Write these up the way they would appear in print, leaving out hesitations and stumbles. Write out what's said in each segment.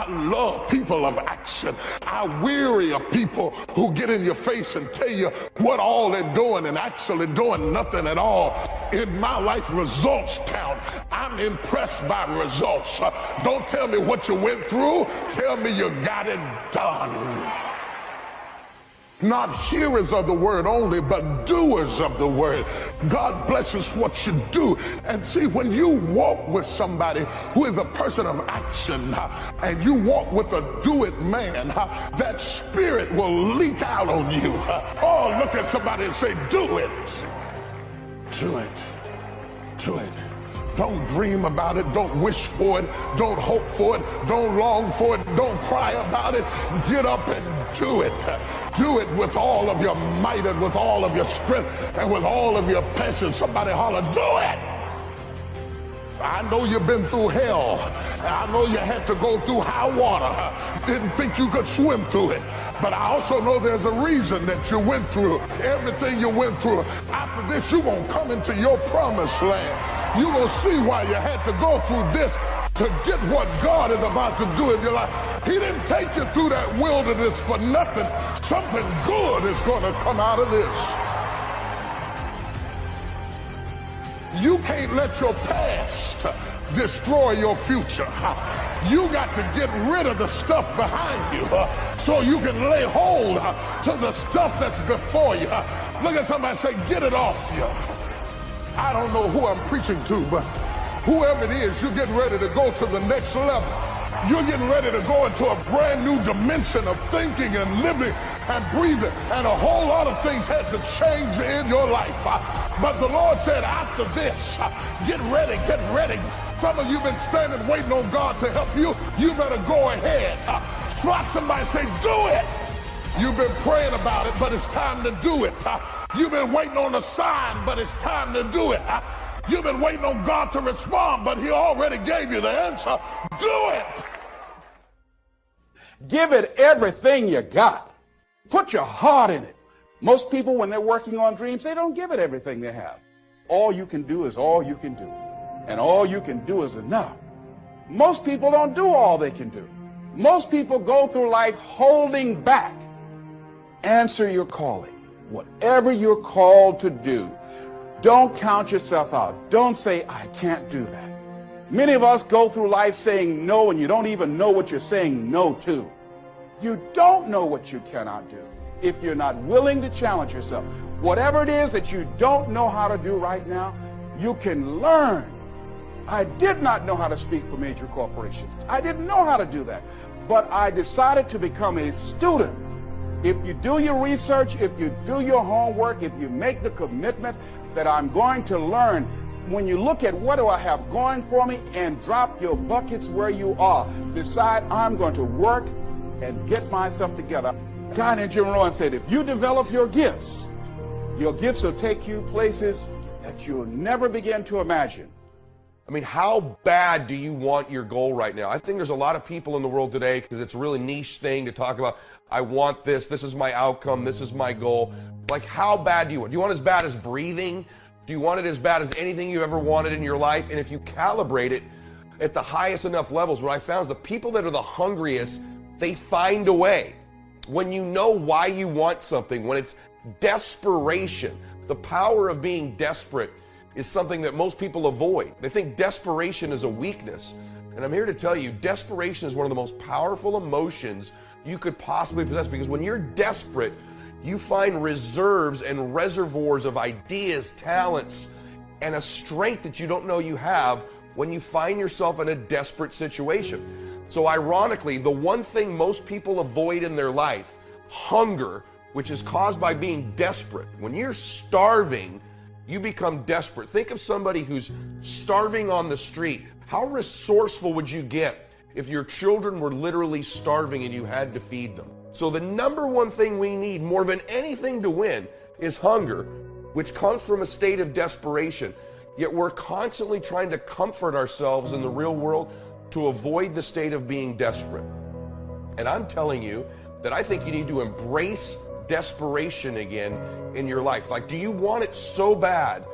I love people of action. I weary of people who get in your face and tell you what all they're doing and actually doing nothing at all. In my life, results count. I'm impressed by results. Don't tell me what you went through. Tell me you got it done. Not hearers of the word only, but doers of the word. God blesses what you do. And see, when you walk with somebody who is a person of action, and you walk with a do-it man, that spirit will leak out on you. Oh, look at somebody and say, do it. Do it. Do it. Don't dream about it. Don't wish for it. Don't hope for it. Don't long for it. Don't cry about it. Get up and do it. Do it with all of your might and with all of your strength and with all of your passion. Somebody holler, do it. I know you've been through hell. I know you had to go through high water. Didn't think you could swim through it. But I also know there's a reason that you went through everything you went through. After this, you won't come into your promised land. You will see why you had to go through this to get what God is about to do in your life. He didn't take you through that wilderness for nothing. Something good is going to come out of this. You can't let your past destroy your future. You got to get rid of the stuff behind you so you can lay hold to the stuff that's before you. Look at somebody and say, get it off you. I don't know who I'm preaching to, but whoever it is, you're getting ready to go to the next level. You're getting ready to go into a brand new dimension of thinking and living and breathing, and a whole lot of things had to change in your life. But the Lord said, after this, get ready, get ready. Some of you have been standing waiting on God to help you. You better go ahead. Slap somebody and say, do it. You've been praying about it, but it's time to do it. You've been waiting on a sign, but it's time to do it. You've been waiting on God to respond, but he already gave you the answer. Do it. Give it everything you got. Put your heart in it. Most people, when they're working on dreams, they don't give it everything they have. All you can do is all you can do. And all you can do is enough. Most people don't do all they can do. Most people go through life holding back. Answer your calling. Whatever you're called to do, don't count yourself out. Don't say, I can't do that. Many of us go through life saying no, and you don't even know what you're saying no to. You don't know what you cannot do if you're not willing to challenge yourself. Whatever it is that you don't know how to do right now, you can learn. I did not know how to speak for major corporations. I didn't know how to do that. But I decided to become a student. If you do your research, if you do your homework, if you make the commitment that I'm going to learn, when you look at what do I have going for me and drop your buckets where you are, decide I'm going to work and get myself together. A guy named Jim Rohn said, if you develop your gifts will take you places that you'll never begin to imagine. I mean, how bad do you want your goal right now? I think there's a lot of people in the world today, because it's a really niche thing to talk about, I want this is my outcome, this is my goal. Like, how bad do you want? Do you want it as bad as breathing? Do you want it as bad as anything you ever wanted in your life? And if you calibrate it at the highest enough levels, what I found is the people that are the hungriest, they find a way. When you know why you want something, when it's desperation, the power of being desperate is something that most people avoid. They think desperation is a weakness. And I'm here to tell you, desperation is one of the most powerful emotions you could possibly possess, because when you're desperate, you find reserves and reservoirs of ideas, talents, and a strength that you don't know you have when you find yourself in a desperate situation. So ironically, the one thing most people avoid in their life, hunger, which is caused by being desperate. When you're starving, you become desperate. Think of somebody who's starving on the street. How resourceful would you get if your children were literally starving and you had to feed them? So the number one thing we need more than anything to win is hunger, which comes from a state of desperation. Yet we're constantly trying to comfort ourselves in the real world to avoid the state of being desperate. And I'm telling you that I think you need to embrace desperation again in your life. Like, do you want it so bad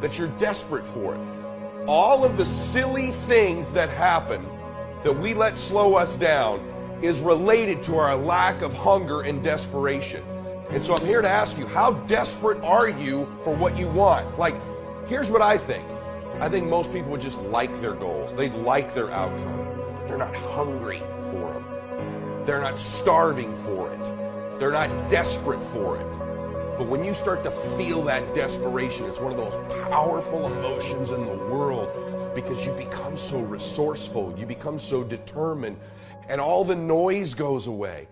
that you're desperate for it? All of the silly things that happen that we let slow us down is related to our lack of hunger and desperation. And so I'm here to ask you, how desperate are you for what you want? Like, here's what I think. I think most people would just like their goals. They'd like their outcome. They're not hungry for them. They're not starving for it. They're not desperate for it. But when you start to feel that desperation, it's one of those powerful emotions in the world, because you become so resourceful, you become so determined, and all the noise goes away.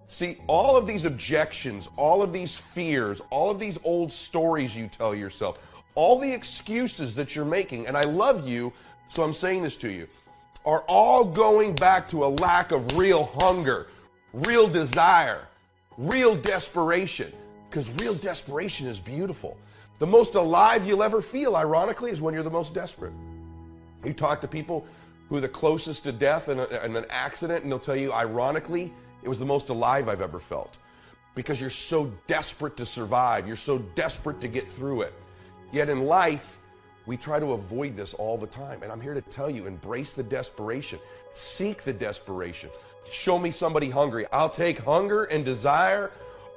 See, all of these objections, all of these fears, all of these old stories you tell yourself, all the excuses that you're making, and I love you, so I'm saying this to you, are all going back to a lack of real hunger, real desire, real desperation. Because real desperation is beautiful. The most alive you'll ever feel, ironically, is when you're the most desperate. You talk to people who are the closest to death in an accident, and they'll tell you, ironically, it was the most alive I've ever felt. Because you're so desperate to survive. You're so desperate to get through it. Yet in life, we try to avoid this all the time. And I'm here to tell you, embrace the desperation. Seek the desperation. Show me somebody hungry. I'll take hunger and desire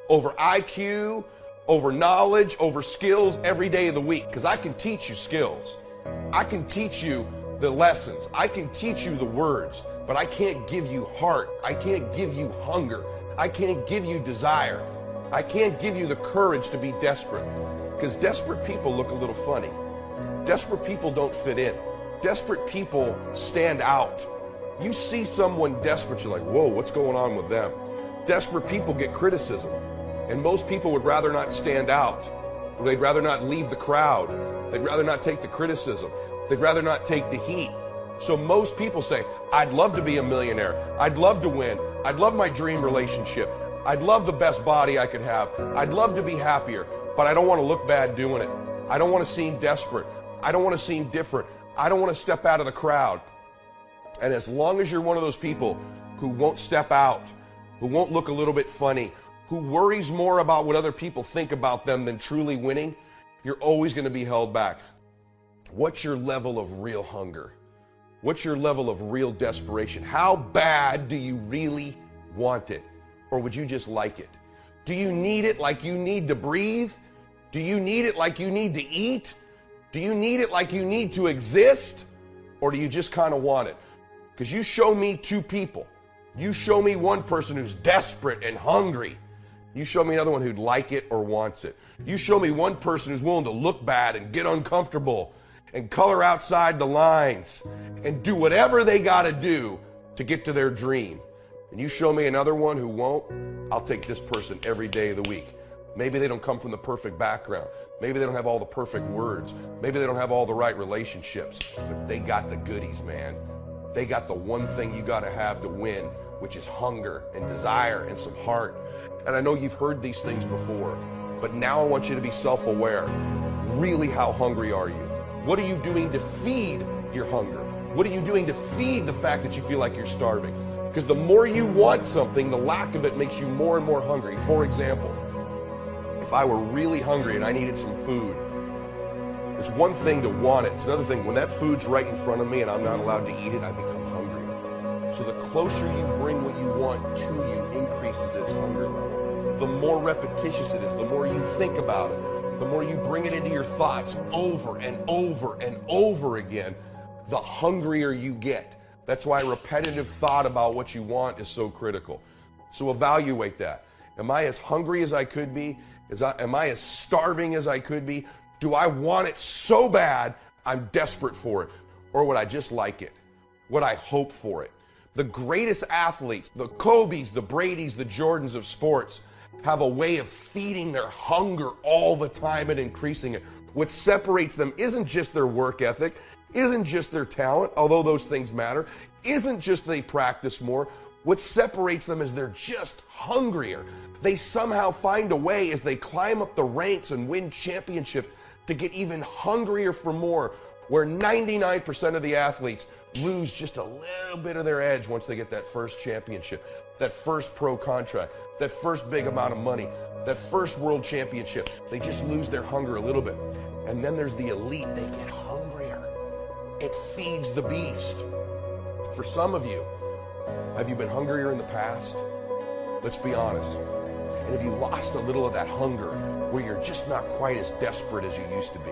over IQ, over knowledge, over skills every day of the week. Because I can teach you skills. I can teach you the lessons. I can teach you the words. But I can't give you heart. I can't give you hunger. I can't give you desire. I can't give you the courage to be desperate. Because desperate people look a little funny. Desperate people don't fit in. Desperate people stand out. You see someone desperate, you're like, whoa, what's going on with them? Desperate people get criticism. And most people would rather not stand out. Or they'd rather not leave the crowd. They'd rather not take the criticism. They'd rather not take the heat. So most people say, I'd love to be a millionaire. I'd love to win. I'd love my dream relationship. I'd love the best body I could have. I'd love to be happier, but I don't want to look bad doing it. I don't want to seem desperate. I don't want to seem different. I don't want to step out of the crowd. And as long as you're one of those people who won't step out, who won't look a little bit funny, who worries more about what other people think about them than truly winning, you're always going to be held back. What's your level of real hunger? What's your level of real desperation? How bad do you really want it? Or would you just like it? Do you need it like you need to breathe? Do you need it like you need to eat? Do you need it like you need to exist? Or do you just kind of want it? Because you show me two people. You show me one person who's desperate and hungry. You show me another one who'd like it or wants it. You show me one person who's willing to look bad and get uncomfortable and color outside the lines and do whatever they got to do to get to their dream. And you show me another one who won't, I'll take this person every day of the week. Maybe they don't come from the perfect background. Maybe they don't have all the perfect words. Maybe they don't have all the right relationships, but they got the goodies, man. They got the one thing you got to have to win, which is hunger and desire and some heart. And I know you've heard these things before, but now I want you to be self-aware. Really, how hungry are you? What are you doing to feed your hunger? What are you doing to feed the fact that you feel like you're starving? Because the more you want something, the lack of it makes you more and more hungry. For example, if I were really hungry and I needed some food, it's one thing to want it. It's another thing, when that food's right in front of me and I'm not allowed to eat it, I become hungry. So the closer you bring what you want to you increases its hunger level. The more repetitious it is, the more you think about it, the more you bring it into your thoughts over and over and over again, the hungrier you get. That's why repetitive thought about what you want is so critical. So evaluate that. Am I as hungry as I could be? Am I as starving as I could be? Do I want it so bad I'm desperate for it? Or would I just like it? Would I hope for it? The greatest athletes, the Kobes, the Bradys, the Jordans of sports, have a way of feeding their hunger all the time and increasing it. What separates them isn't just their work ethic, isn't just their talent, although those things matter, isn't just they practice more. What separates them is they're just hungrier. They somehow find a way as they climb up the ranks and win championships to get even hungrier for more, where 99% of the athletes lose just a little bit of their edge once they get that first championship, that first pro contract, that first big amount of money, that first world championship. They just lose their hunger a little bit. And then there's the elite. They get hungrier. It feeds the beast. For some of you, have you been hungrier in the past? Let's be honest. And have you lost a little of that hunger where you're just not quite as desperate as you used to be?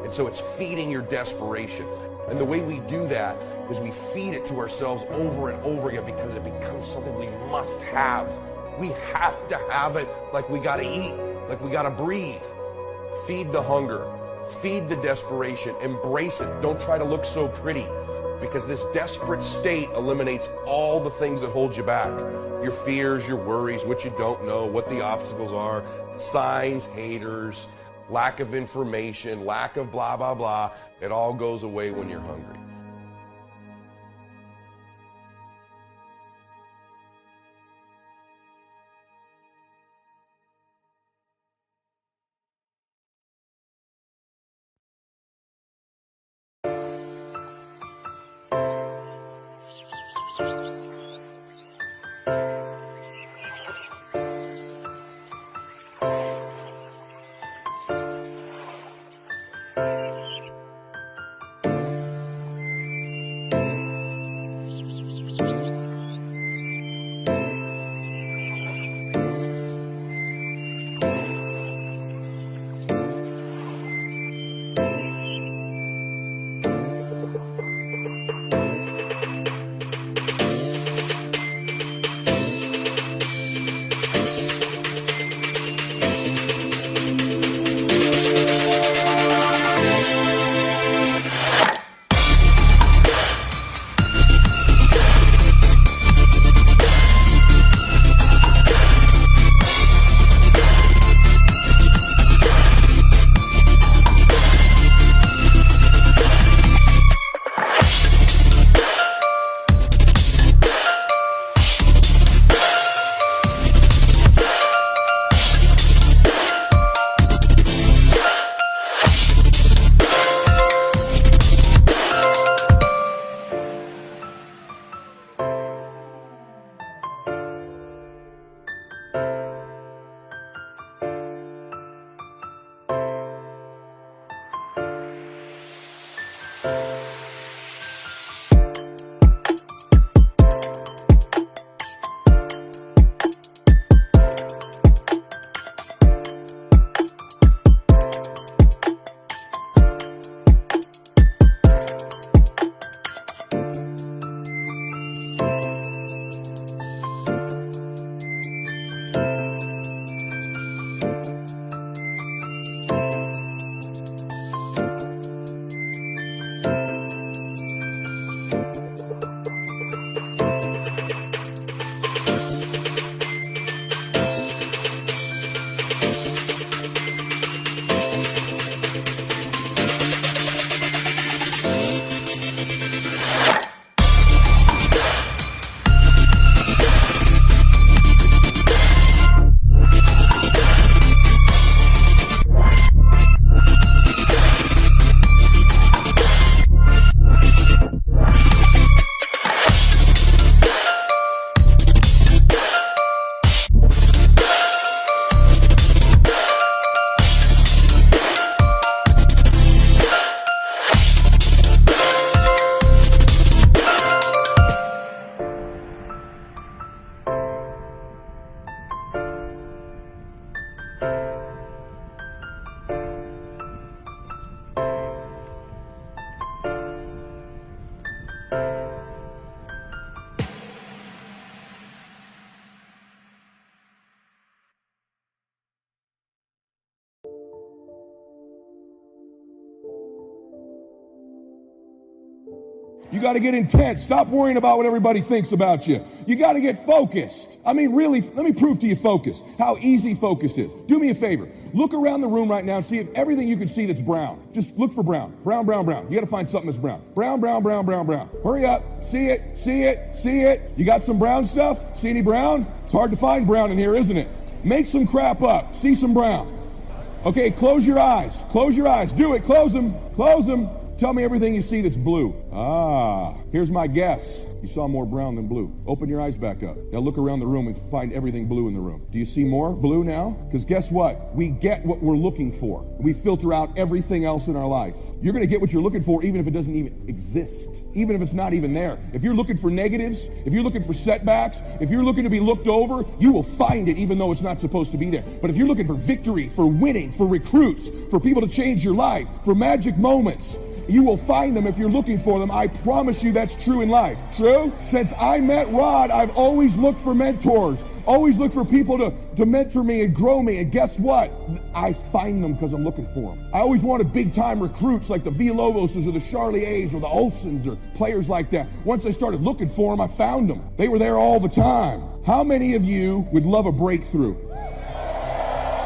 And so it's feeding your desperation. And the way we do that is we feed it to ourselves over and over again because it becomes something we must have. We have to have it, like we gotta eat, like we gotta breathe. Feed the hunger, feed the desperation, embrace it. Don't try to look so pretty, because this desperate state eliminates all the things that hold you back. Your fears, your worries, what you don't know, what the obstacles are, signs, haters, lack of information, lack of blah, blah, blah. It all goes away when you're hungry. You got to get intense. Stop worrying about what everybody thinks about you. You got to get focused. I mean, really, let me prove to you focus, how easy focus is. Do me a favor. Look around the room right now and see if everything you can see that's brown. Just look for brown. Brown, brown, brown. You got to find something that's brown. Brown, brown, brown, brown, brown. Hurry up. See it, see it, see it. You got some brown stuff? See any brown? It's hard to find brown in here, isn't it? Make some crap up. See some brown. Okay, close your eyes. Close your eyes. Do it. Close them. Close them. Tell me everything you see that's blue. Ah, here's my guess. You saw more brown than blue. Open your eyes back up. Now look around the room and find everything blue in the room. Do you see more blue now? Because guess what? We get what we're looking for. We filter out everything else in our life. You're going to get what you're looking for even if it doesn't even exist. Even if it's not even there. If you're looking for negatives, if you're looking for setbacks, if you're looking to be looked over, you will find it even though it's not supposed to be there. But if you're looking for victory, for winning, for recruits, for people to change your life, for magic moments, you will find them if you're looking for them. I promise you that's true in life. True? Since I met Rod, I've always looked for mentors. Always look for people to mentor me and grow me. And guess what? I find them because I'm looking for them. I always wanted big-time recruits like the Villalobos or the Charlie A's or the Olsons or players like that. Once I started looking for them, I found them. They were there all the time. How many of you would love a breakthrough?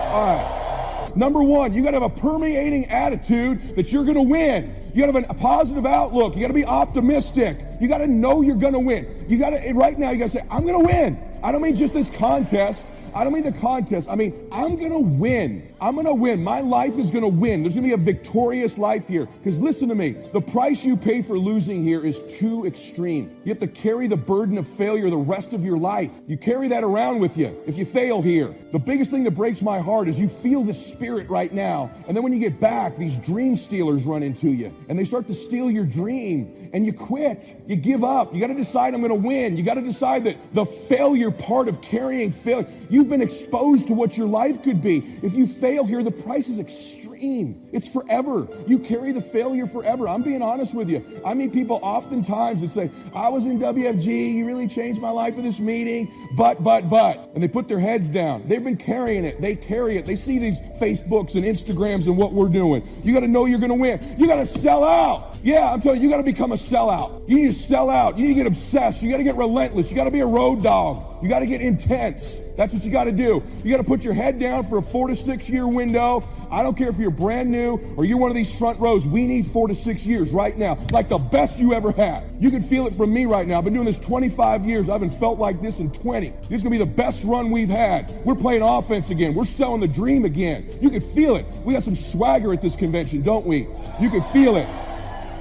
All right. Number one, you got to have a permeating attitude that you're going to win. You got to have a positive outlook. You got to be optimistic. You got to know you're going to win. You got to, right now, you got to say, I'm going to win. I don't mean just this contest. I don't mean the contest. I mean, I'm going to win. I'm going to win. My life is going to win. There's going to be a victorious life here. Because listen to me, the price you pay for losing here is too extreme. You have to carry the burden of failure the rest of your life. You carry that around with you if you fail here. The biggest thing that breaks my heart is you feel this spirit right now. And then when you get back, these dream stealers run into you. And they start to steal your dream. And you quit. You give up. You got to decide I'm going to win. You got to decide that the failure part of carrying failure, you've been exposed to what your life could be. If you fail here, the price is extreme. It's forever. You carry the failure forever. I'm being honest with you. I meet people oftentimes that say, I was in WFG. You really changed my life with this meeting. But. And they put their heads down. They've been carrying it. They carry it. They see these Facebooks and Instagrams and what we're doing. You got to know you're going to win. You got to sell out. Yeah, I'm telling you, you got to become a sellout. You need to sell out. You need to get obsessed. You got to get relentless. You got to be a road dog. You got to get intense. That's what you got to do. You got to put your head down for a 4 to 6 year window. I don't care if you're brand new or you're one of these front rows. We need 4 to 6 years right now, like the best you ever had. You can feel it from me right now. I've been doing this 25 years. I haven't felt like this in 20. This is going to be the best run we've had. We're playing offense again. We're selling the dream again. You can feel it. We got some swagger at this convention, don't we? You can feel it.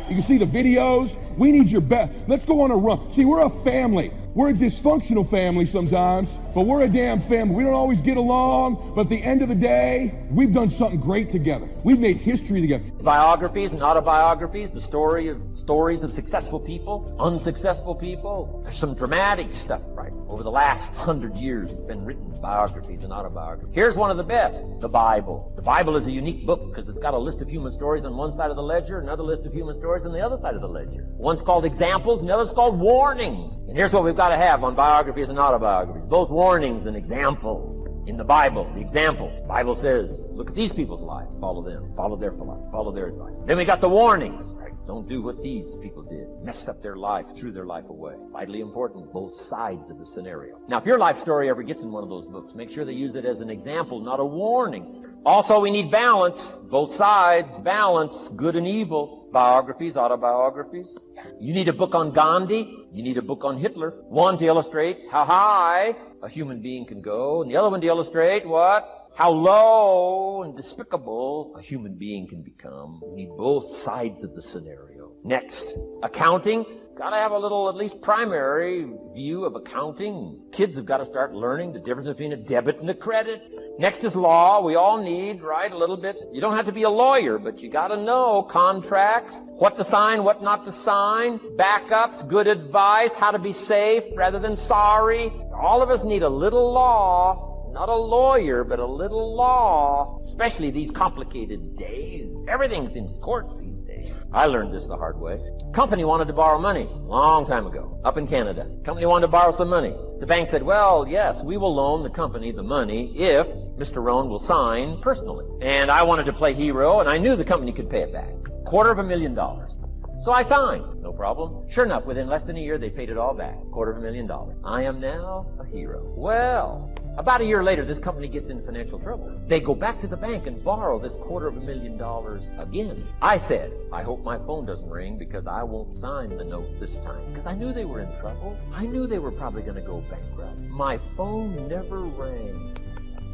You can see the videos. We need your best. Let's go on a run. See, we're a family. We're a dysfunctional family sometimes, but we're a damn family. We don't always get along, but at the end of the day, we've done something great together. We've made history together. Biographies and autobiographies, the stories of successful people, unsuccessful people. There's some dramatic stuff, right? Over the last 100 years, it's been written biographies and autobiographies. Here's one of the best, the Bible. The Bible is a unique book because it's got a list of human stories on one side of the ledger, another list of human stories on the other side of the ledger. One's called examples, and the other's called warnings. And here's what we've got to have on biographies and autobiographies, both warnings and examples. In the Bible, the examples, the Bible says, look at these people's lives, follow them, follow their philosophy, follow their advice. Then we got the warnings, right? Don't do what these people did, messed up their life, threw their life away. Vitally important, both sides of the scenario. Now, if your life story ever gets in one of those books, make sure they use it as an example, not a warning. Also, we need balance, both sides, balance, good and evil. Biographies, autobiographies. You need a book on Gandhi. You need a book on Hitler. One to illustrate how high a human being can go, and the other one to illustrate what? How low and despicable a human being can become. You need both sides of the scenario. Next, accounting. Got to have a little, at least primary view of accounting. Kids have got to start learning the difference between a debit and a credit. Next is law. We all need, right, a little bit. You don't have to be a lawyer, but you got to know contracts, what to sign, what not to sign, backups, good advice, how to be safe rather than sorry. All of us need a little law. Not a lawyer, but a little law, especially these complicated days. Everything's in court these days. I learned this the hard way. Company wanted to borrow money a long time ago, up in Canada. Company wanted to borrow some money. The bank said, well, yes, we will loan the company the money if Mr. Rohn will sign personally. And I wanted to play hero, and I knew the company could pay it back. $250,000. So I signed. No problem. Sure enough, within less than a year, they paid it all back. $250,000. I am now a hero. Well, about a year later, this company gets in financial trouble. They go back to the bank and borrow this $250,000 again. I said, I hope my phone doesn't ring because I won't sign the note this time. Because I knew they were in trouble. I knew they were probably going to go bankrupt. My phone never rang.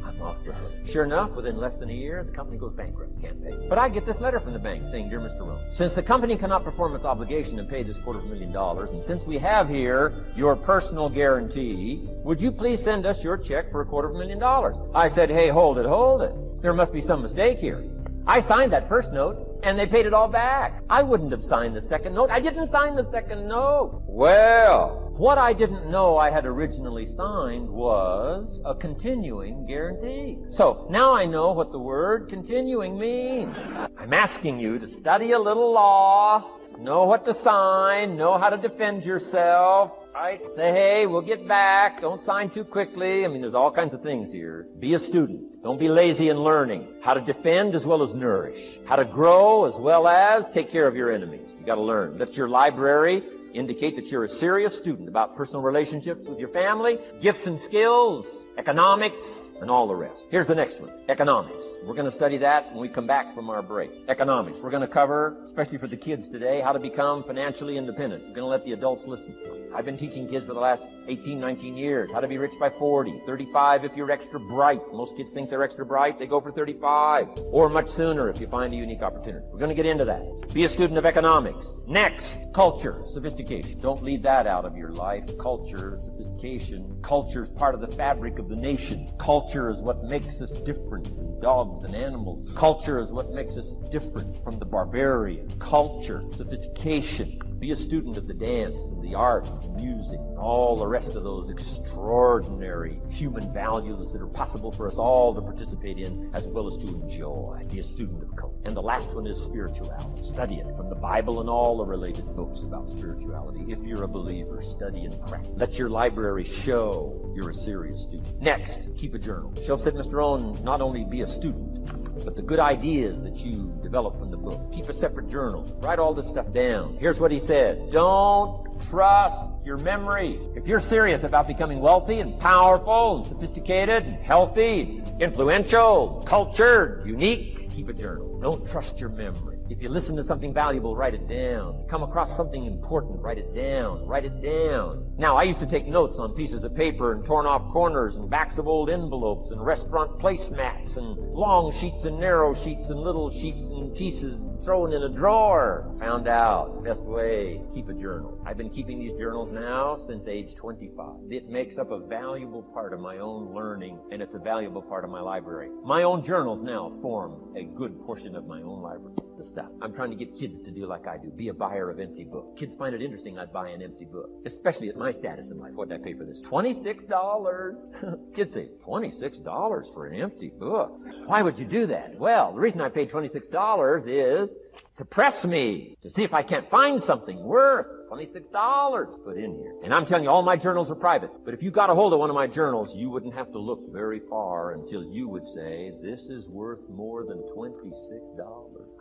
I'm off the hook. Sure enough, within less than a year, the company goes bankrupt. Can't pay. But I get this letter from the bank saying, Dear Mr. Rohn, since the company cannot perform its obligation and pay this $250,000, and since we have here your personal guarantee, would you please send us your check for $250,000? I said, hey, hold it. There must be some mistake here. I signed that first note, and they paid it all back. I wouldn't have signed the second note. I didn't sign the second note. Well, what I didn't know I had originally signed was a continuing guarantee. So now I know what the word continuing means. I'm asking you to study a little law, know what to sign, know how to defend yourself. Right? Say, hey, we'll get back. Don't sign too quickly. I mean, there's all kinds of things here. Be a student. Don't be lazy in learning. How to defend as well as nourish. How to grow as well as take care of your enemies. You got to learn. Let your library indicate that you're a serious student about personal relationships with your family, gifts and skills, economics, and all the rest. Here's the next one, economics. We're going to study that when we come back from our break. Economics. We're going to cover, especially for the kids today, how to become financially independent. We're going to let the adults listen. I've been teaching kids for the last 18, 19 years how to be rich by 40, 35 if you're extra bright. Most kids think they're extra bright. They go for 35 or much sooner if you find a unique opportunity. We're going to get into that. Be a student of economics. Next, culture, sophistication. Don't leave that out of your life. Culture, sophistication. Culture is part of the fabric of the nation. Culture is what makes us different from dogs and animals. Culture is what makes us different from the barbarian. Culture, sophistication. Be a student of the dance and the art, and music, and all the rest of those extraordinary human values that are possible for us all to participate in as well as to enjoy. Be a student of culture. And the last one is spirituality. Study it from the Bible and all the related books about spirituality. If you're a believer, study and practice. Let your library show you're a serious student. Next, keep a journal. Show that Mr. Rohn not only be a student, but the good ideas that you develop from the book. Keep a separate journal. Write all this stuff down. Here's what he said. Don't trust your memory. If you're serious about becoming wealthy and powerful and sophisticated and healthy, influential, cultured, unique, keep a journal. Don't trust your memory. If you listen to something valuable, write it down. Come across something important, write it down. Write it down. Now, I used to take notes on pieces of paper and torn off corners and backs of old envelopes and restaurant placemats and long sheets and narrow sheets and little sheets and pieces thrown in a drawer. Found out the best way, keep a journal. I've been keeping these journals now since age 25. It makes up a valuable part of my own learning, and it's a valuable part of my library. My own journals now form a good portion of my own library. The stuff. I'm trying to get kids to do like I do. Be a buyer of empty books. Kids find it interesting I'd buy an empty book, especially at my status in life. What did I pay for this? $26. Kids say, $26 for an empty book? Why would you do that? Well, the reason I paid $26 is to press me, to see if I can't find something worth $26 put in here. And I'm telling you, all my journals are private. But if you got a hold of one of my journals, you wouldn't have to look very far until you would say, this is worth more than $26.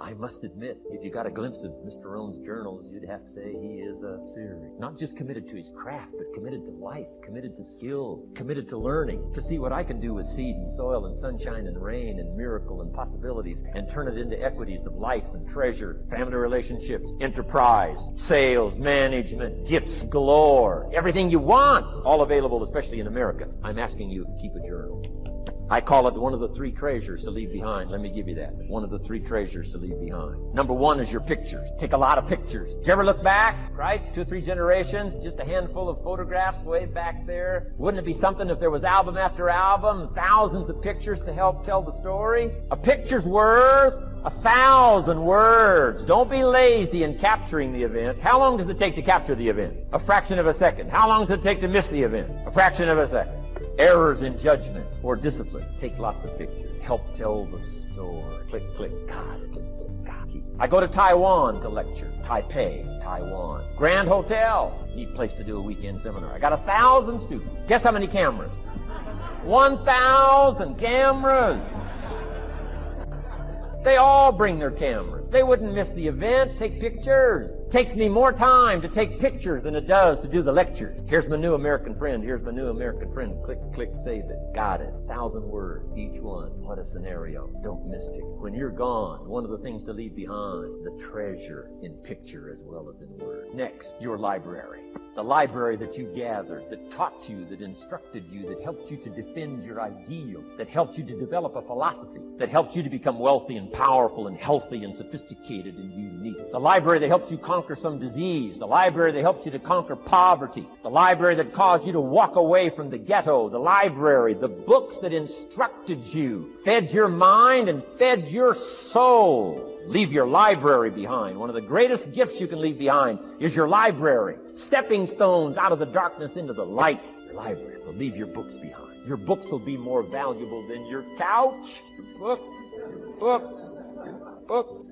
I must admit, if you got a glimpse of Mr. Rohn's journals, you'd have to say he is a serious, not just committed to his craft, but committed to life, committed to skills, committed to learning, to see what I can do with seed and soil and sunshine and rain and miracle and possibilities and turn it into equities of life and treasure, family relationships, enterprise, sales, management, gifts galore, everything you want, all available, especially in America. I'm asking you to keep a journal. I call it one of the three treasures to leave behind. Let me give you that. One of the three treasures to leave behind. Number one is your pictures. Take a lot of pictures. Did you ever look back, right? 2 or 3 generations, just a handful of photographs way back there. Wouldn't it be something if there was album after album, thousands of pictures to help tell the story? A picture's worth 1,000 words. Don't be lazy in capturing the event. How long does it take to capture the event? A fraction of a second. How long does it take to miss the event? A fraction of a second. Errors in judgment or discipline. Take lots of pictures. Help tell the story. Click, click, God, click, click, God. I go to Taiwan to lecture. Taipei, Taiwan. Grand Hotel. Neat place to do a weekend seminar. I got 1,000 students. Guess how many cameras? 1,000 cameras. They all bring their cameras. They wouldn't miss the event, take pictures. Takes me more time to take pictures than it does to do the lectures. Here's my new American friend. Here's my new American friend. Click, click, save it. Got it. 1,000 words, each one. What a scenario. Don't miss it. When you're gone, one of the things to leave behind, the treasure in picture as well as in word. Next, your library. The library that you gathered, that taught you, that instructed you, that helped you to defend your ideal, that helped you to develop a philosophy, that helped you to become wealthy and powerful and healthy and sophisticated and unique. The library that helped you conquer some disease. The library that helped you to conquer poverty. The library that caused you to walk away from the ghetto. The library, the books that instructed you, fed your mind and fed your soul. Leave your library behind. One of the greatest gifts you can leave behind is your library. Stepping stones out of the darkness into the light. Your library. So leave your books behind. Your books will be more valuable than your couch. Your books. Your books. Your books.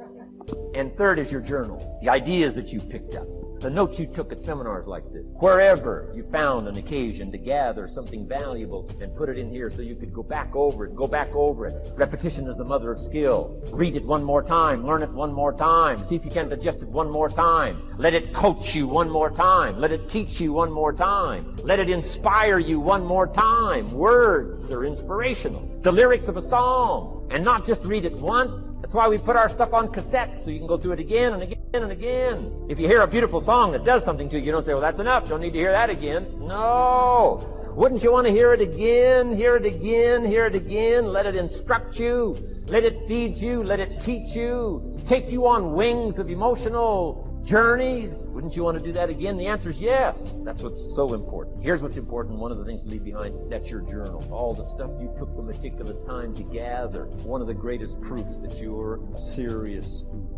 And third is your journals. The ideas that you picked up. The notes you took at seminars like this. Wherever you found an occasion to gather something valuable and put it in here so you could go back over it, go back over it. Repetition is the mother of skill. Read it one more time. Learn it one more time. See if you can digest it one more time. Let it coach you one more time. Let it teach you one more time. Let it inspire you one more time. Words are inspirational. The lyrics of a song. And not just read it once. That's why we put our stuff on cassettes so you can go through it again and again and again. If you hear a beautiful song that does something to you, you don't say, well, that's enough. Don't need to hear that again. No. Wouldn't you want to hear it again, hear it again, hear it again? Let it instruct you. Let it feed you. Let it teach you. Take you on wings of emotional journeys. Wouldn't you want to do that again? The answer is yes. That's what's so important. Here's what's important. One of the things to leave behind, that's your journal. All the stuff you took the meticulous time to gather. One of the greatest proofs that you're a serious student.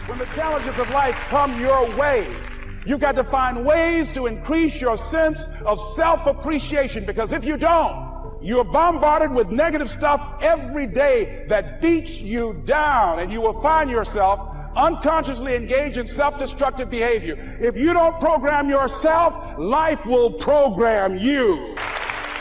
When the challenges of life come your way, you've got to find ways to increase your sense of self-appreciation, because if you don't, you're bombarded with negative stuff every day that beats you down, and you will find yourself unconsciously engaged in self-destructive behavior. If you don't program yourself, life will program you.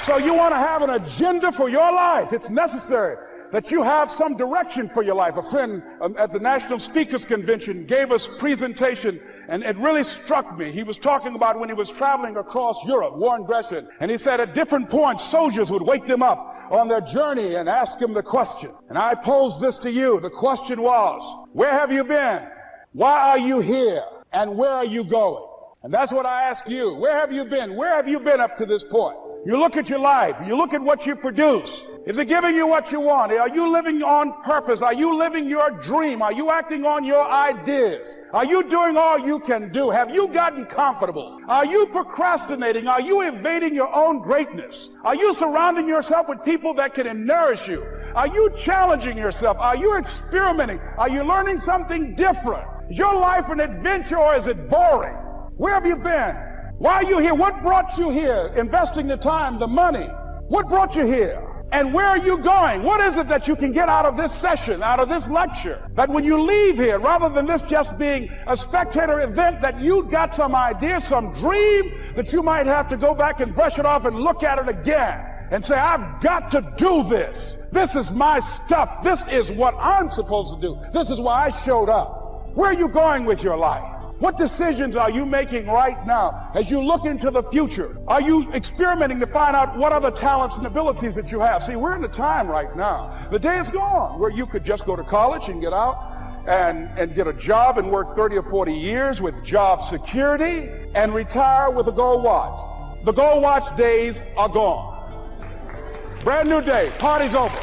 So you want to have an agenda for your life. It's necessary that you have some direction for your life. A friend at the National Speakers Convention gave us a presentation, and it really struck me. He was talking about when he was traveling across Europe, Warren Gresham, and he said at different points, soldiers would wake them up on their journey and ask him the question. And I posed this to you. The question was, where have you been? Why are you here? And where are you going? And that's what I ask you. Where have you been? Where have you been up to this point? You look at your life. You look at what you produce. Is it giving you what you want? Are you living on purpose? Are you living your dream? Are you acting on your ideas? Are you doing all you can do? Have you gotten comfortable? Are you procrastinating? Are you evading your own greatness? Are you surrounding yourself with people that can nourish you? Are you challenging yourself? Are you experimenting? Are you learning something different? Is your life an adventure, or is it boring? Where have you been? Why are you here? What brought you here? Investing the time, the money. What brought you here? And where are you going? What is it that you can get out of this session, out of this lecture? That when you leave here, rather than this just being a spectator event, that you got some idea, some dream, that you might have to go back and brush it off and look at it again and say, I've got to do this. This is my stuff. This is what I'm supposed to do. This is why I showed up. Where are you going with your life? What decisions are you making right now as you look into the future? Are you experimenting to find out what other talents and abilities that you have? See, we're in a time right now. The day is gone where you could just go to college and get out and get a job and work 30 or 40 years with job security and retire with a gold watch. The gold watch days are gone. Brand new day. Party's over.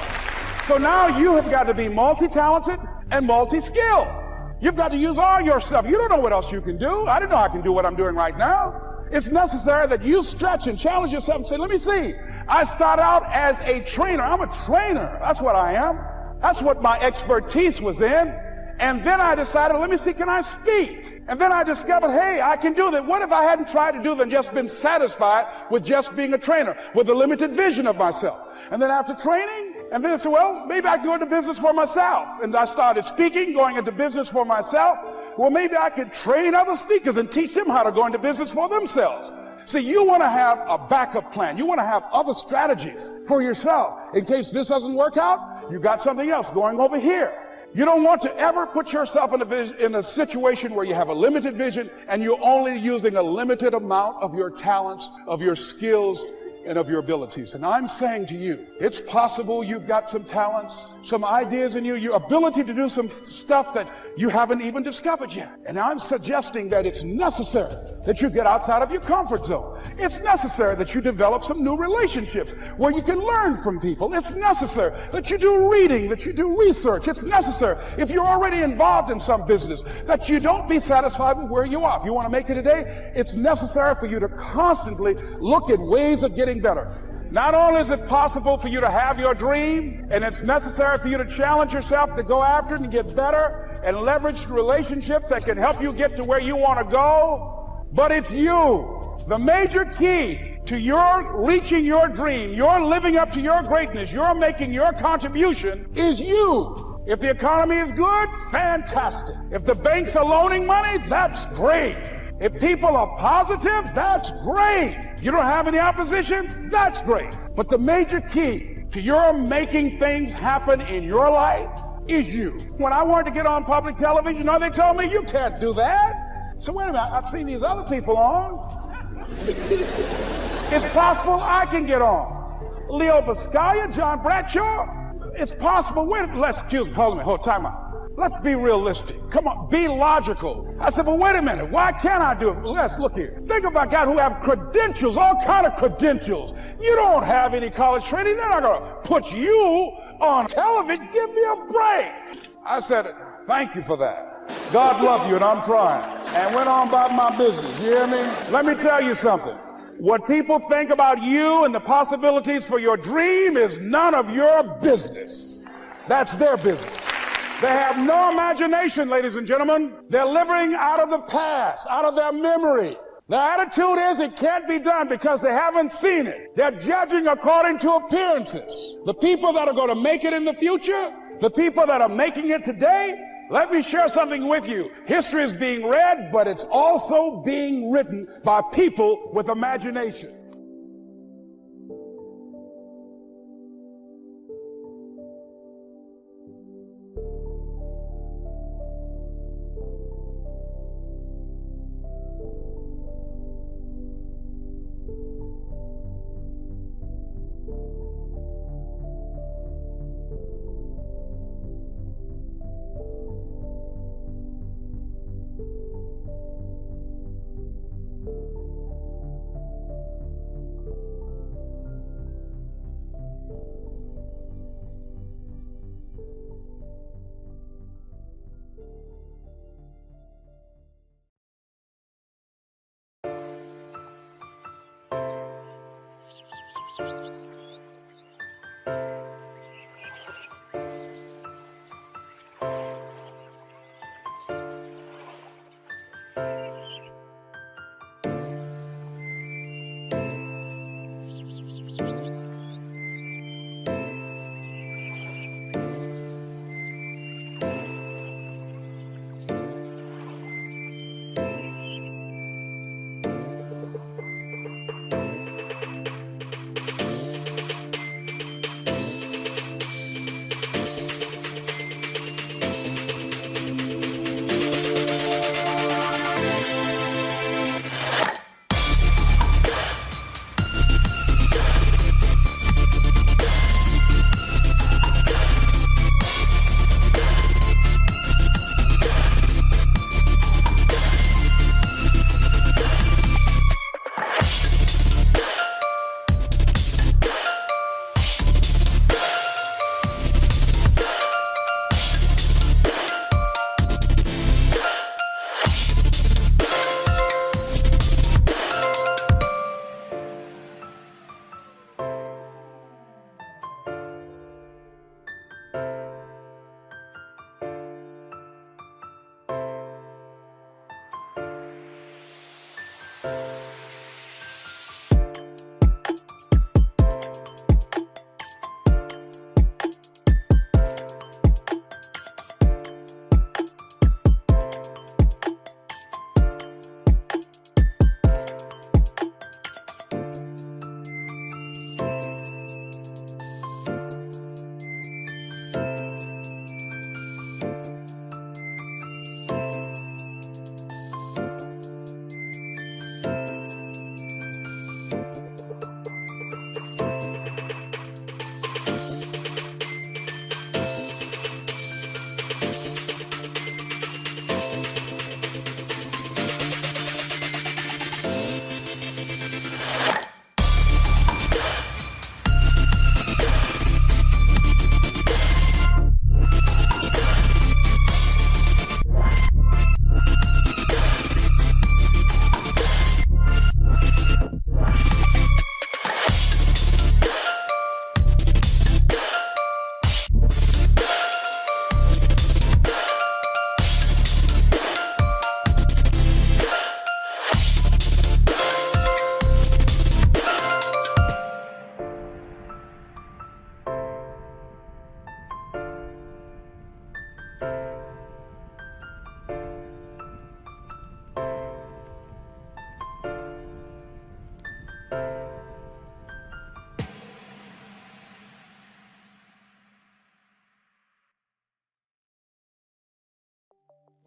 So now you have got to be multi-talented and multi-skilled. You've got to use all your stuff. You don't know what else you can do. I didn't know I can do what I'm doing right now. It's necessary that you stretch and challenge yourself and say, let me see. I start out as a trainer. I'm a trainer. That's what I am. That's what my expertise was in. And then I decided, let me see, can I speak? And then I discovered, hey, I can do that. What if I hadn't tried to do that and just been satisfied with just being a trainer, with a limited vision of myself? And then after training, and then I said, well, maybe I can go into business for myself. And I started speaking, going into business for myself. Well, maybe I could train other speakers and teach them how to go into business for themselves. See, you want to have a backup plan. You want to have other strategies for yourself. In case this doesn't work out, you got something else going over here. You don't want to ever put yourself in a situation where you have a limited vision and you're only using a limited amount of your talents, of your skills and of your abilities. And I'm saying to you, it's possible you've got some talents, some ideas in you, your ability to do some stuff that you haven't even discovered yet. And I'm suggesting that it's necessary that you get outside of your comfort zone. It's necessary that you develop some new relationships where you can learn from people. It's necessary that you do reading, that you do research. It's necessary, if you're already involved in some business, that you don't be satisfied with where you are. If you want to make it today, it's necessary for you to constantly look at ways of getting better. Not only is it possible for you to have your dream, and it's necessary for you to challenge yourself to go after it and get better and leverage relationships that can help you get to where you want to go, but it's you. The major key to your reaching your dream, your living up to your greatness, your making your contribution is you. If the economy is good, fantastic. If the banks are loaning money, that's great. If people are positive, that's great. You don't have any opposition, that's great. But the major key to your making things happen in your life is you. When I wanted to get on public television, you know, they told me, you can't do that. So wait a minute, I've seen these other people on. It's possible I can get on. Leo Biscaya, John Bradshaw. It's possible. Hold time out. Let's be realistic. Come on, be logical. I said, well, wait a minute. Why can't I do it? Well, let's look here. Think about guys who have credentials, all kind of credentials. You don't have any college training. They're not going to put you on television. Give me a break. I said, thank you for that. God love you, and I'm trying. And went on about my business. You hear me? Let me tell you something. What people think about you and the possibilities for your dream is none of your business. That's their business. They have no imagination, ladies and gentlemen. They're living out of the past, out of their memory. Their attitude is it can't be done because they haven't seen it. They're judging according to appearances. The people that are going to make it in the future, the people that are making it today, let me share something with you. History is being read, but it's also being written by people with imagination.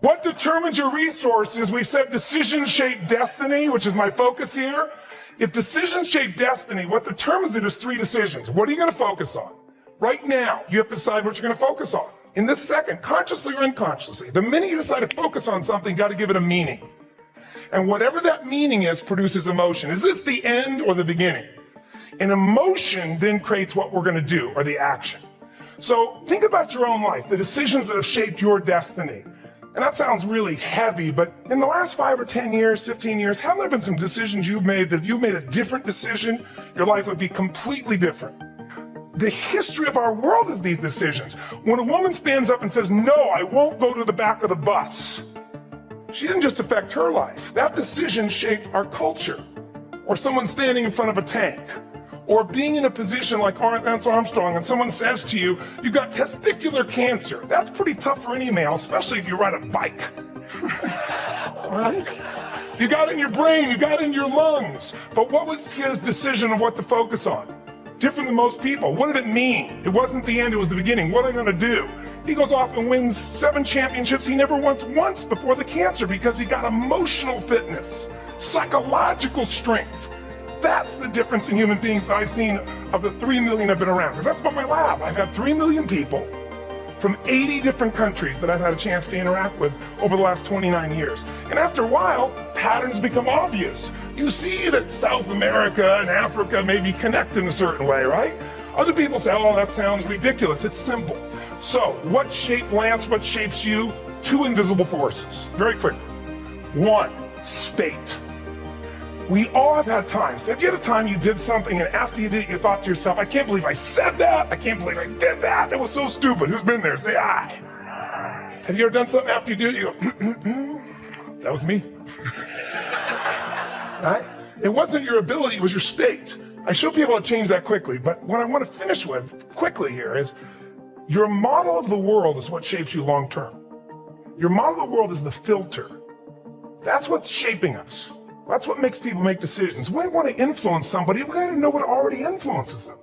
What determines your resources? We said decisions shape destiny, which is my focus here. If decisions shape destiny, what determines it is 3 decisions. What are you going to focus on? Right now, you have to decide what you're going to focus on. In this second, consciously or unconsciously, the minute you decide to focus on something, you got to give it a meaning. And whatever that meaning is produces emotion. Is this the end or the beginning? An emotion then creates what we're going to do, or the action. So think about your own life, the decisions that have shaped your destiny. And that sounds really heavy, but in the last 5 or 10 years, 15 years, haven't there been some decisions you've made that if you made a different decision, your life would be completely different? The history of our world is these decisions. When a woman stands up and says, no, I won't go to the back of the bus, she didn't just affect her life. That decision shaped our culture. Or someone standing in front of a tank. Or being in a position like Lance Armstrong and someone says to you, you got testicular cancer. That's pretty tough for any male, especially if you ride a bike. Right? You got it in your brain, you got it in your lungs. But what was his decision of what to focus on? Different than most people. What did it mean? It wasn't the end, it was the beginning. What am I gonna do? He goes off and wins 7 championships he never won once before the cancer because he got emotional fitness, psychological strength. That's the difference in human beings that I've seen of the 3 million I've been around. Because that's about my lab. I've had 3 million people from 80 different countries that I've had a chance to interact with over the last 29 years. And after a while, patterns become obvious. You see that South America and Africa maybe connect in a certain way, right? Other people say, oh, that sounds ridiculous. It's simple. So what shaped Lance? What shapes you? 2 invisible forces. Very quickly. 1, state. We all have had times. Have you had a time you did something and after you did it, you thought to yourself, I can't believe I said that. I can't believe I did that. That was so stupid. Who's been there? Say aye. Have you ever done something after you do it, you go, that was me. Right? It wasn't your ability, it was your state. I should be able to change that quickly, but what I want to finish with quickly here is your model of the world is what shapes you long term. Your model of the world is the filter. That's what's shaping us. That's what makes people make decisions. When we want to influence somebody, we got to know what already influences them.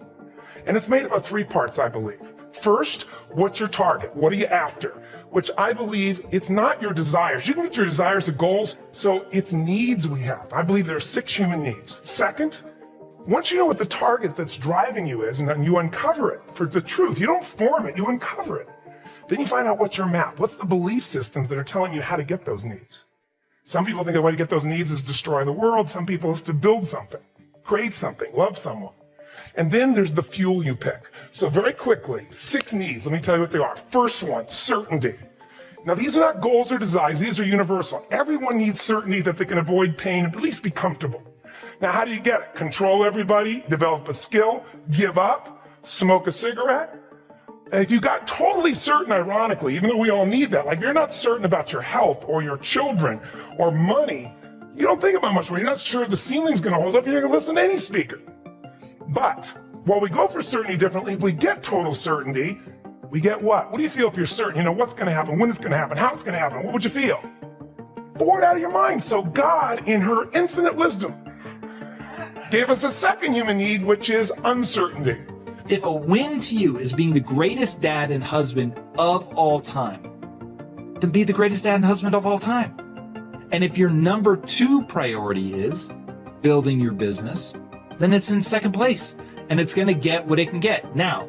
And it's made up of 3 parts, I believe. First, what's your target? What are you after? Which I believe it's not your desires. You can get your desires and goals, so it's needs we have. I believe there are 6 human needs. Second, once you know what the target that's driving you is, and then you uncover it for the truth, you don't form it, you uncover it. Then you find out what's your map. What's the belief systems that are telling you how to get those needs? Some people think the way to get those needs is destroy the world. Some people is to build something, create something, love someone. And then there's the fuel you pick. So very quickly, 6 needs. Let me tell you what they are. First one, certainty. Now these are not goals or desires. These are universal. Everyone needs certainty that they can avoid pain and at least be comfortable. Now how do you get it? Control everybody, develop a skill, give up, smoke a cigarette. And if you got totally certain, ironically, even though we all need that, like if you're not certain about your health or your children or money, you don't think about much more. You're not sure the ceiling's going to hold up. You're going to listen to any speaker. But while we go for certainty differently, if we get total certainty, we get what? What do you feel if you're certain? You know what's going to happen, when it's going to happen, how it's going to happen. What would you feel? Bored out of your mind. So God, in her infinite wisdom, gave us a second human need, which is uncertainty. If a win to you is being the greatest dad and husband of all time, then be the greatest dad and husband of all time. And if your number 2 priority is building your business, then it's in second place and it's going to get what it can get. Now,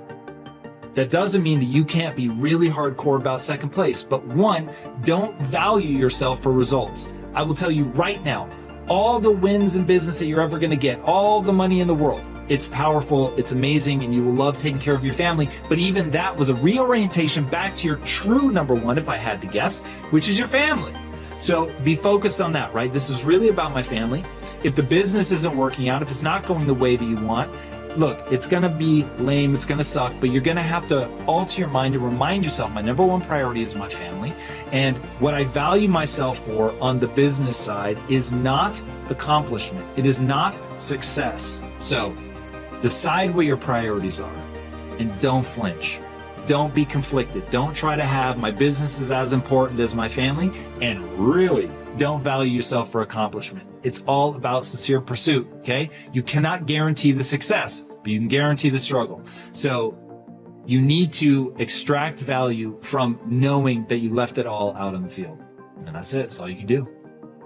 that doesn't mean that you can't be really hardcore about second place, but 1, don't value yourself for results. I will tell you right now, all the wins in business that you're ever going to get, all the money in the world, it's powerful, it's amazing, and you will love taking care of your family. But even that was a reorientation back to your true number 1, if I had to guess, which is your family. So be focused on that, right? This is really about my family. If the business isn't working out, if it's not going the way that you want, look, it's going to be lame, it's going to suck, but you're going to have to alter your mind and remind yourself, my number 1 priority is my family. And what I value myself for on the business side is not accomplishment. It is not success. So decide what your priorities are and don't flinch. Don't be conflicted. Don't try to have my business is as important as my family, and really don't value yourself for accomplishment. It's all about sincere pursuit, okay? You cannot guarantee the success, but you can guarantee the struggle. So you need to extract value from knowing that you left it all out on the field. And that's it. That's all you can do.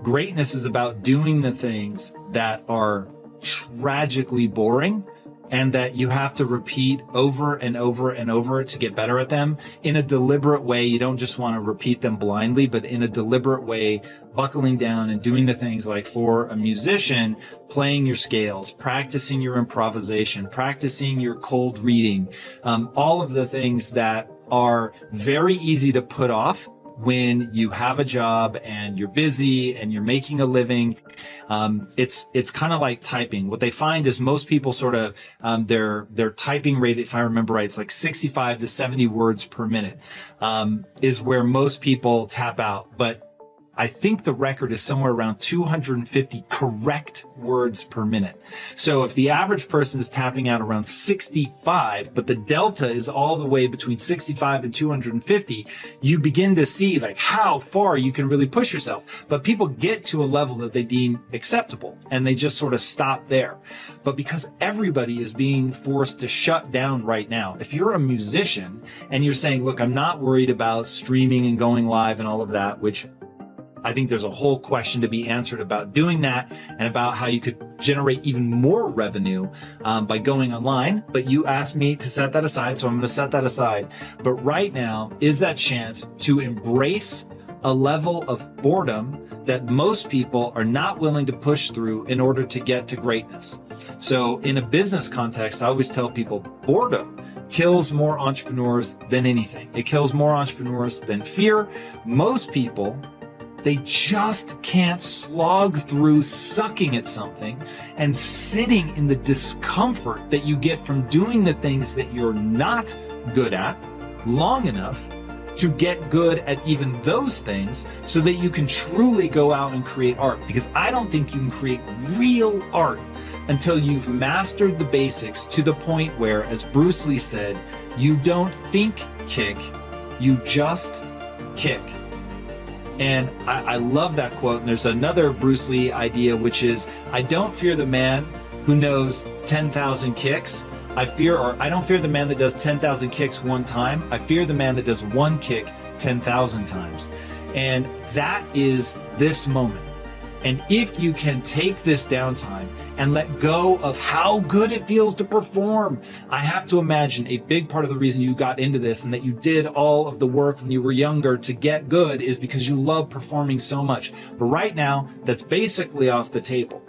Greatness is about doing the things that are tragically boring and that you have to repeat over and over and over to get better at them in a deliberate way. You don't just want to repeat them blindly, but in a deliberate way, buckling down and doing the things like, for a musician, playing your scales, practicing your improvisation, practicing your cold reading, all of the things that are very easy to put off when you have a job and you're busy and you're making a living. It's kind of like typing. What they find is most people sort of, their typing rate, if I remember right, it's like 65 to 70 words per minute, is where most people tap out. But I think the record is somewhere around 250 correct words per minute. So if the average person is tapping out around 65, but the delta is all the way between 65 and 250, you begin to see like how far you can really push yourself. But people get to a level that they deem acceptable and they just sort of stop there. But because everybody is being forced to shut down right now, if you're a musician and you're saying, look, I'm not worried about streaming and going live and all of that, which I think there's a whole question to be answered about doing that and about how you could generate even more revenue by going online. But you asked me to set that aside, so I'm going to set that aside. But right now is that chance to embrace a level of boredom that most people are not willing to push through in order to get to greatness. So in a business context, I always tell people boredom kills more entrepreneurs than anything. It kills more entrepreneurs than fear. Most people, they just can't slog through sucking at something and sitting in the discomfort that you get from doing the things that you're not good at long enough to get good at even those things so that you can truly go out and create art. Because I don't think you can create real art until you've mastered the basics to the point where, as Bruce Lee said, you don't think kick, you just kick. And I love that quote. And there's another Bruce Lee idea, which is, I don't fear the man who knows 10,000 kicks. I don't fear the man that does 10,000 kicks one time. I fear the man that does one kick 10,000 times. And that is this moment. And if you can take this downtime and let go of how good it feels to perform, I have to imagine a big part of the reason you got into this and that you did all of the work when you were younger to get good is because you love performing so much. But right now, that's basically off the table.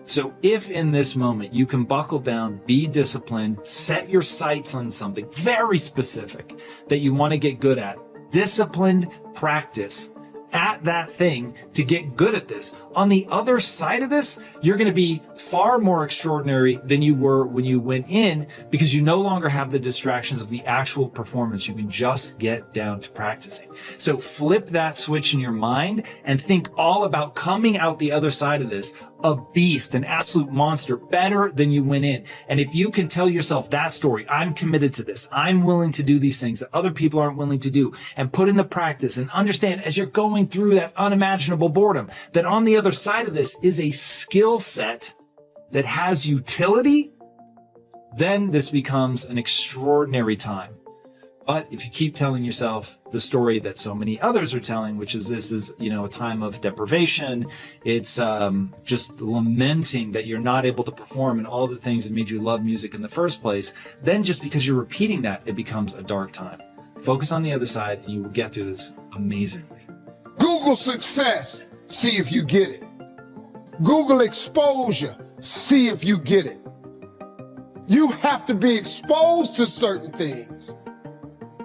So if in this moment you can buckle down, be disciplined, set your sights on something very specific that you want to get good at, disciplined practice at that thing to get good at this. On the other side of this, you're going to be far more extraordinary than you were when you went in because you no longer have the distractions of the actual performance. You can just get down to practicing. So flip that switch in your mind and think all about coming out the other side of this a beast, an absolute monster, better than you went in. And if you can tell yourself that story, I'm committed to this, I'm willing to do these things that other people aren't willing to do, and put in the practice and understand as you're going through that unimaginable boredom, that on the other side of this is a skill set that has utility, then this becomes an extraordinary time. But if you keep telling yourself the story that so many others are telling, which is this is, a time of deprivation, it's just lamenting that you're not able to perform and all the things that made you love music in the first place, then just because you're repeating that, it becomes a dark time. Focus on the other side and you will get through this amazingly. Google success, see if you get it. Google exposure, see if you get it. You have to be exposed to certain things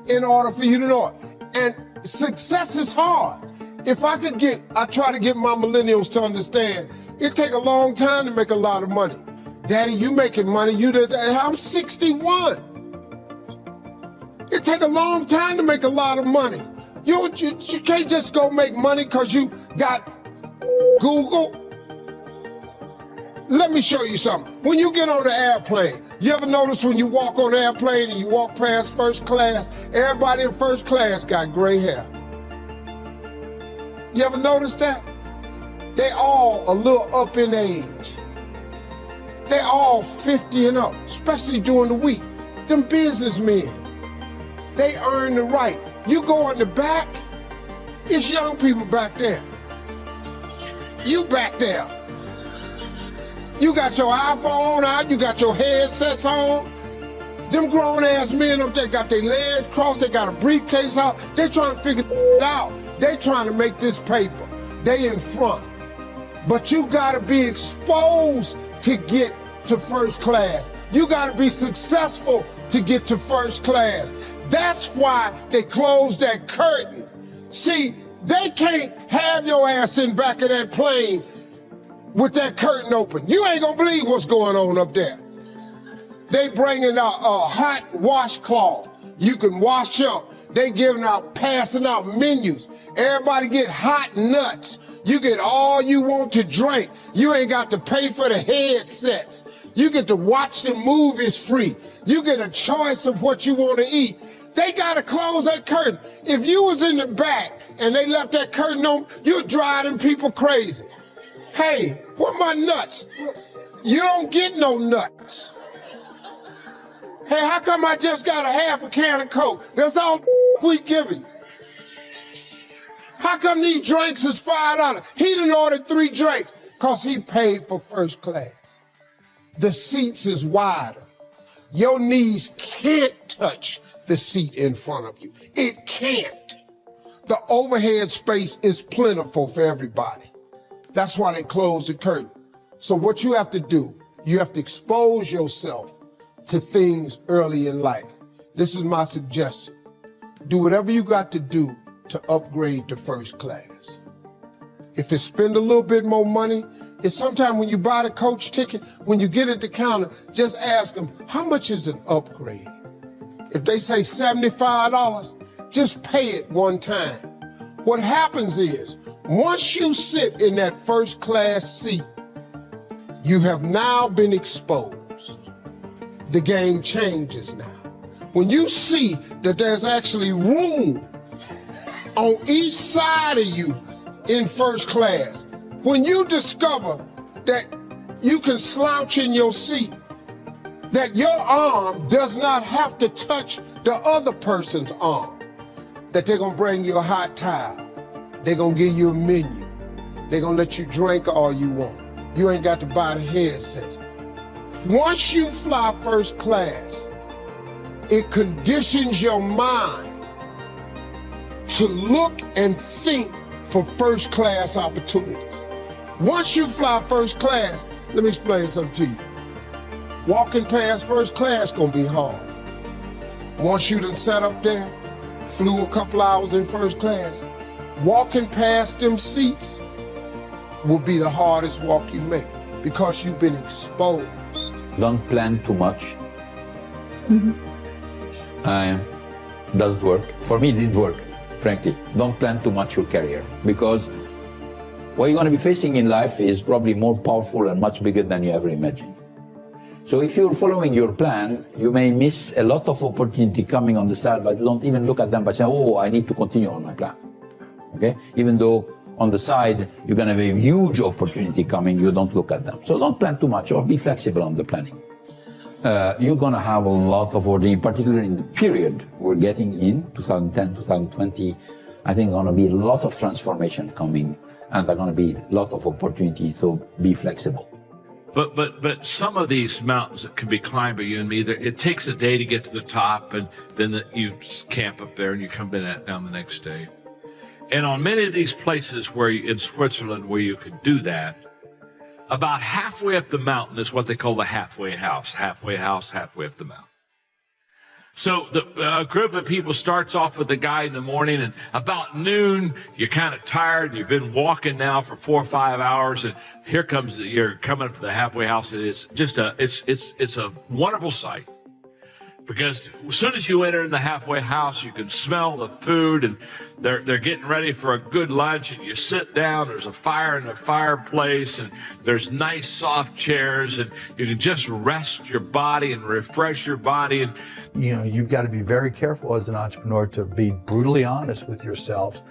in order for you to know it. And success is hard. I try to get my millennials to understand, it take a long time to make a lot of money. Daddy, you making money, I'm 61. It take a long time to make a lot of money. You can't just go make money because you got Google. Let me show you something. When you get on the airplane, you ever notice when you walk on the airplane and you walk past first class, everybody in first class got gray hair? You ever notice that? They all a little up in age. They all 50 and up, especially during the week. Them businessmen, they earn the right. You go in the back, It's young people back there. You back there. You got your iPhone out, you got your headsets on. Them grown-ass men up there got their legs crossed, they got a briefcase out. They trying to figure it out. They trying to make this paper. They in front. But you gotta be exposed to get to first class. You gotta be successful to get to first class. That's why they closed that curtain. See, they can't have your ass in back of that plane with that curtain open. You ain't gonna believe what's going on up there. They bringing out a hot washcloth. You can wash up. They passing out menus. Everybody get hot nuts. You get all you want to drink. You ain't got to pay for the headsets. You get to watch the movies free. You get a choice of what you want to eat. They gotta close that curtain. If you was in the back and they left that curtain on, you'd drive them people crazy. Hey, where my nuts? You don't get no nuts. Hey, how come I just got a half a can of Coke? That's all we giving you. How come these drinks is $5? He done ordered 3 drinks because he paid for first class. The seats is wider. Your knees can't touch the seat in front of you. It can't. The overhead space is plentiful for everybody. That's why they closed the curtain. So what you have to do, you have to expose yourself to things early in life. This is my suggestion. Do whatever you got to do to upgrade to first class. If it's spend a little bit more money, it's sometimes when you buy the coach ticket, when you get at the counter, just ask them, how much is an upgrade? If they say $75, just pay it one time. What happens is, once you sit in that first class seat, you have now been exposed. The game changes now. When you see that there's actually room on each side of you in first class, when you discover that you can slouch in your seat, that your arm does not have to touch the other person's arm, that they're gonna bring you a hot towel, they're gonna give you a menu, they're gonna let you drink all you want. You ain't got to buy the headsets. Once you fly first class, it conditions your mind to look and think for first class opportunities. Once you fly first class, let me explain something to you. Walking past first class gonna be hard. Once you done sat up there, flew a couple hours in first class, walking past them seats will be the hardest walk you make because you've been exposed. Don't plan too much. Doesn't work. For me, it didn't work, frankly. Don't plan too much your career because what you're going to be facing in life is probably more powerful and much bigger than you ever imagined. So if you're following your plan, you may miss a lot of opportunity coming on the side, but you don't even look at them but say, oh, I need to continue on my plan. Okay? Even though on the side, you're going to have a huge opportunity coming, you don't look at them. So don't plan too much or be flexible on the planning. You're going to have a lot of opportunity, particularly in the period we're getting in, 2010, 2020, I think going to be a lot of transformation coming and there's going to be a lot of opportunity, so be flexible. But some of these mountains that can be climbed by you and me, it takes a day to get to the top and then you camp up there and you come down the next day. And on many of these places in Switzerland where you could do that, about halfway up the mountain is what they call the halfway house, halfway up the mountain. So a group of people starts off with a guy in the morning, and about noon, you're kind of tired, and you've been walking now for 4 or 5 hours, and you're coming up to the halfway house, and it's just it's a wonderful sight. Because as soon as you enter in the halfway house, you can smell the food, and they're getting ready for a good lunch, and you sit down, there's a fire in the fireplace, and there's nice soft chairs, and you can just rest your body and refresh your body. And you've got to be very careful as an entrepreneur to be brutally honest with yourself.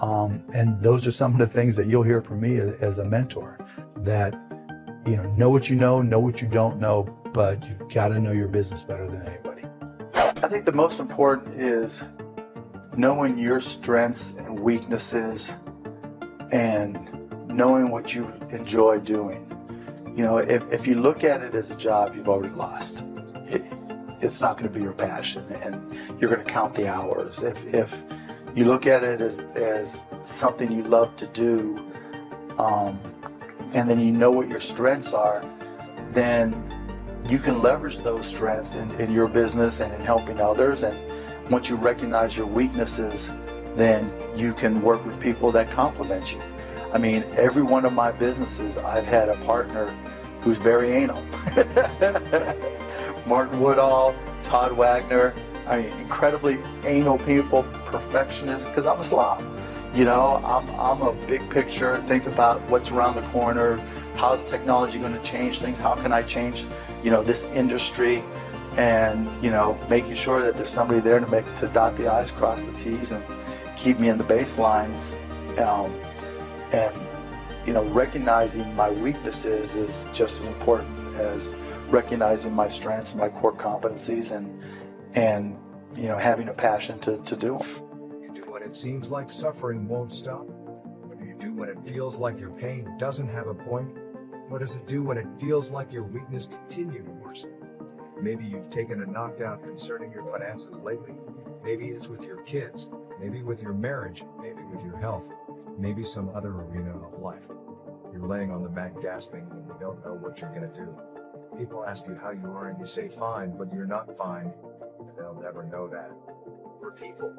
And those are some of the things that you'll hear from me as a mentor, that know what you know what you don't know, but you've got to know your business better than anybody. I think the most important is knowing your strengths and weaknesses and knowing what you enjoy doing. You know, if you look at it as a job, you've already lost. It's not going to be your passion, and you're going to count the hours. If you look at it as something you love to do, and then you know what your strengths are, then you can leverage those strengths in your business and in helping others. And once you recognize your weaknesses, then you can work with people that complement you. I mean, every one of my businesses, I've had a partner who's very anal. Martin Woodall, Todd Wagner, I mean, incredibly anal people, perfectionists, because I'm a slob. You know, I'm a big picture, think about what's around the corner, how's technology going to change things, how can I change, you know, this industry, and, you know, making sure that there's somebody there to dot the I's, cross the T's, and keep me in the baselines. And, you know, recognizing my weaknesses is just as important as recognizing my strengths and my core competencies, and you know, having a passion to do them. You do when it seems like suffering won't stop. What do you do when it feels like your pain doesn't have a point? What does it do when it feels like your weakness continues to worsen? Maybe you've taken a knockdown concerning your finances lately. Maybe it's with your kids. Maybe with your marriage. Maybe with your health. Maybe some other arena of life. You're laying on the mat gasping and you don't know what you're going to do. People ask you how you are and you say fine, but you're not fine. And they'll never know that. We're people.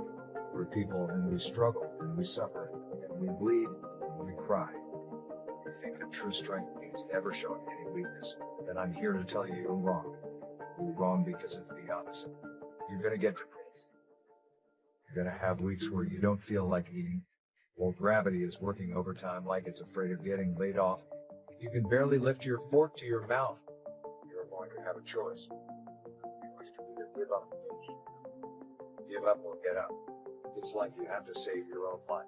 We're people, and we struggle and we suffer and we bleed and we cry. If you think that true strength means never showing any weakness, then I'm here to tell you you're wrong. You're wrong because it's the opposite. You're going to get depressed. You're going to have weeks where you don't feel like eating. Well, gravity is working overtime like it's afraid of getting laid off. You can barely lift your fork to your mouth. You're going to have a choice. You must either give up or get up. It's like you have to save your own life.